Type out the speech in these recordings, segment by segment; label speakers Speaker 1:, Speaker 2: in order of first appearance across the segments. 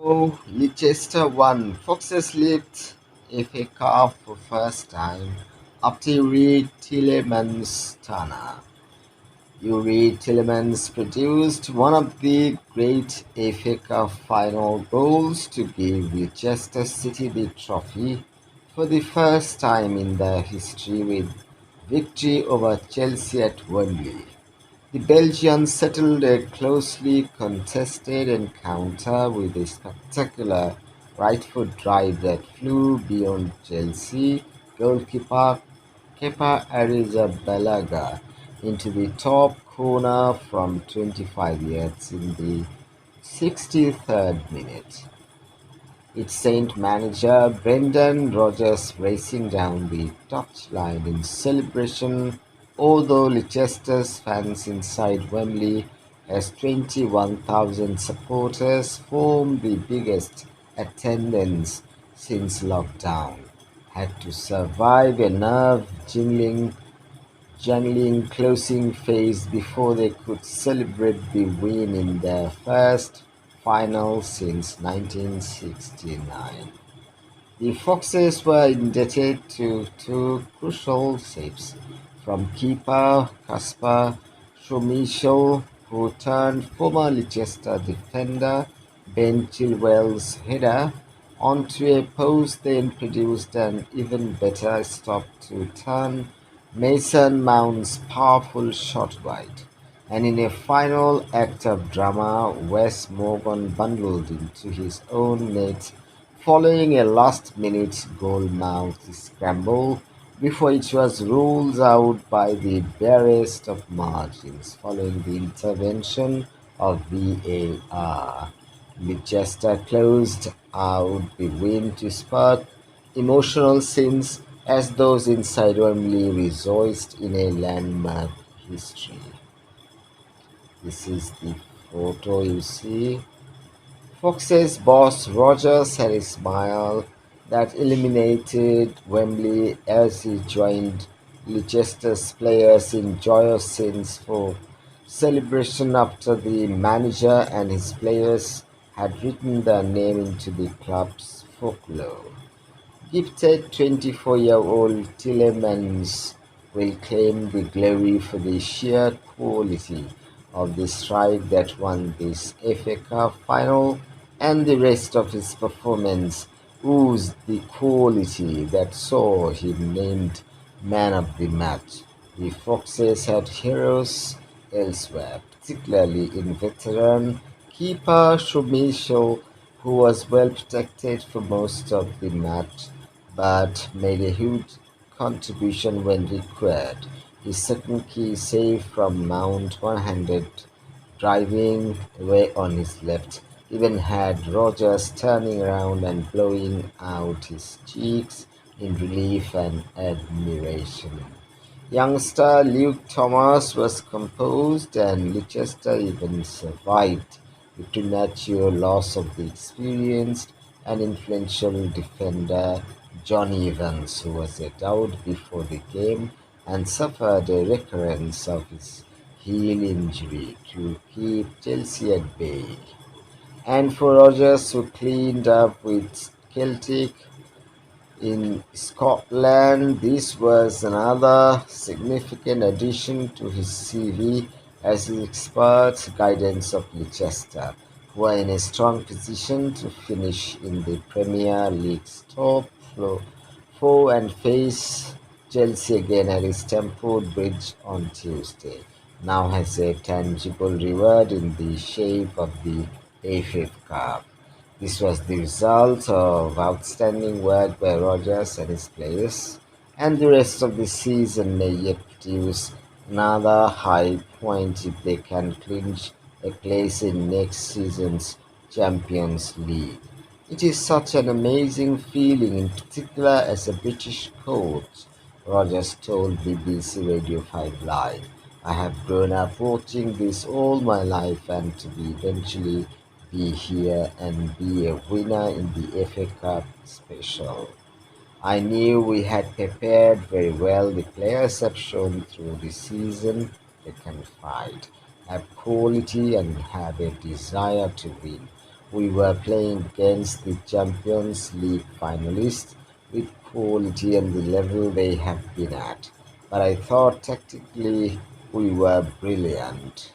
Speaker 1: Leicester won Foxes lift FA Cup for first time after Youri Tielemans' turner. Youri Tielemans produced one of the great FA Cup final goals to give Leicester City the trophy for the first time in their history with victory over Chelsea at Wembley. The Belgians settled a closely contested encounter with a spectacular right-foot drive that flew beyond Chelsea goalkeeper Kepa Arrizabalaga into the top corner from 25 yards in the 63rd minute. It sent manager Brendan Rodgers racing down the touchline in celebration, although Leicester's fans inside Wembley, as 21,000 supporters, formed the biggest attendance since lockdown, had to survive a nerve-jangling closing phase before they could celebrate the win in their first final since 1969. The Foxes were indebted to two crucial saves from keeper Kasper Schmeichel, who turned former Leicester defender Ben Chilwell's header onto a post, then produced an even better stop to turn Mason Mount's powerful shot wide. And in a final act of drama, Wes Morgan bundled into his own net following a last-minute goal-mouth scramble before it was ruled out by the barest of margins following the intervention of VAR. Leicester closed out the win to spark emotional scenes as those inside Wembley rejoiced in a landmark history. This is the photo you see. Fox's boss Rodgers had a smile that illuminated Wembley as he joined Leicester's players in joyous scenes for celebration after the manager and his players had written their name into the club's folklore. Gifted 24-year-old Tielemans will claim the glory for the sheer quality of the strike that won this FA Cup final, and the rest of his performance oozed the quality that saw him named man of the match. The Foxes had heroes elsewhere, particularly in veteran keeper Schmeichel, who was well protected for most of the match but made a huge contribution when required. His second key save from Mount one-handed driving away on his left even had Rodgers turning around and blowing out his cheeks in relief and admiration. Youngster Luke Thomas was composed, and Leicester even survived the premature loss of the experienced and influential defender Johnny Evans, who was a doubt before the game and suffered a recurrence of his heel injury to keep Chelsea at bay. And for Rodgers, who cleaned up with Celtic in Scotland, this was another significant addition to his CV as his expert guidance of Leicester, who are in a strong position to finish in the Premier League's top four and face Chelsea again at Stamford Bridge on Tuesday, now has a tangible reward in the shape of the FA Cup. This was the result of outstanding work by Rodgers and his players, and the rest of the season may yet produce another high point if they can clinch a place in next season's Champions League. It is such an amazing feeling, in particular as a British coach, Rodgers told BBC Radio 5 Live. I have grown up watching this all my life, and to be eventually be here and be a winner in the FA Cup special. I knew we had prepared very well. The players have shown through the season they can fight, have quality and have a desire to win. We were playing against the Champions League finalists with quality and the level they have been at, but I thought tactically we were brilliant.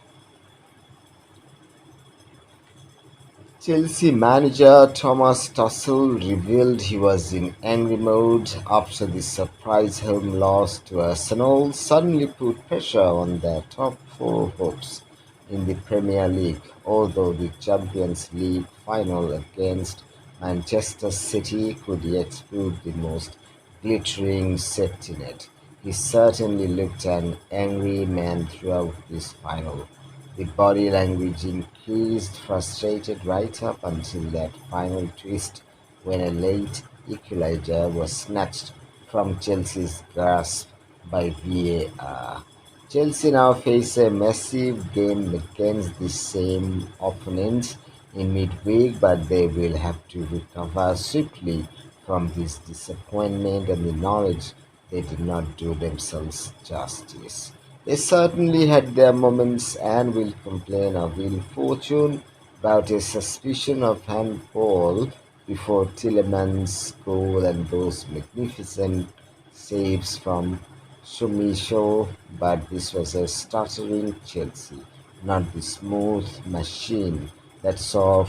Speaker 1: Chelsea manager Thomas Tuchel revealed he was in angry mode after the surprise home loss to Arsenal suddenly put pressure on their top four hopes in the Premier League. Although the Champions League final against Manchester City could yet prove the most glittering safety net, he certainly looked an angry man throughout this final. The body language increased, frustrated right up until that final twist when a late equalizer was snatched from Chelsea's grasp by VAR. Chelsea now face a massive game against the same opponents in midweek, but they will have to recover swiftly from this disappointment and the knowledge they did not do themselves justice. They certainly had their moments and will complain of ill fortune about a suspicion of handball before Tielemans' goal and those magnificent saves from Sumisho, but this was a stuttering Chelsea, not the smooth machine that saw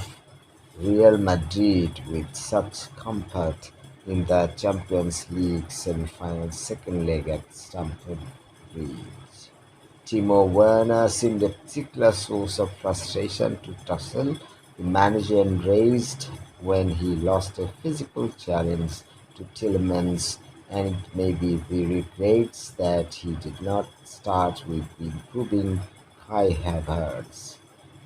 Speaker 1: Real Madrid with such comfort in the Champions League semi-final second leg at Stamford Bridge. Timo Werner seemed a particular source of frustration to Tuchel, the manager enraged when he lost a physical challenge to Tielemans, and it may be the regrets that he did not start with the improving Kai Havertz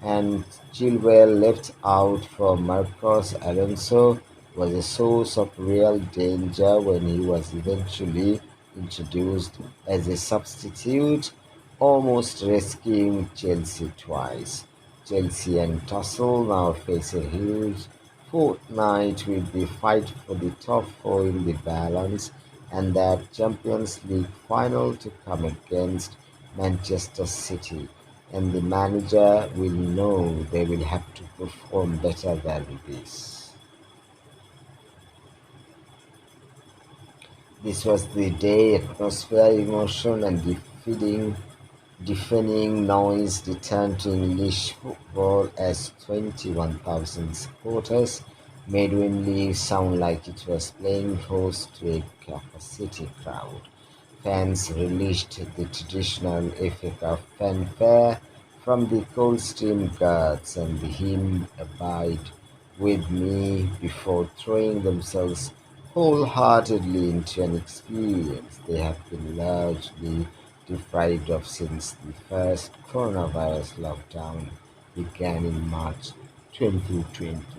Speaker 1: and Chilwell left out for Marcos Alonso was a source of real danger when he was eventually introduced as a substitute, almost rescuing Chelsea twice. Chelsea and Tuchel now face a huge fortnight with the fight for the top four in the balance and that Champions League final to come against Manchester City, and the manager will know they will have to perform better than this. This was the day atmosphere, emotion, and deafening noise returned to English football as 21,000 supporters made Wembley sound like it was playing host to a capacity crowd. Fans released the traditional FA Cup fanfare from the Coldstream Guards and the hymn "Abide with Me" before throwing themselves wholeheartedly into an experience they have been largely deprived of since the first coronavirus lockdown began in March 2020.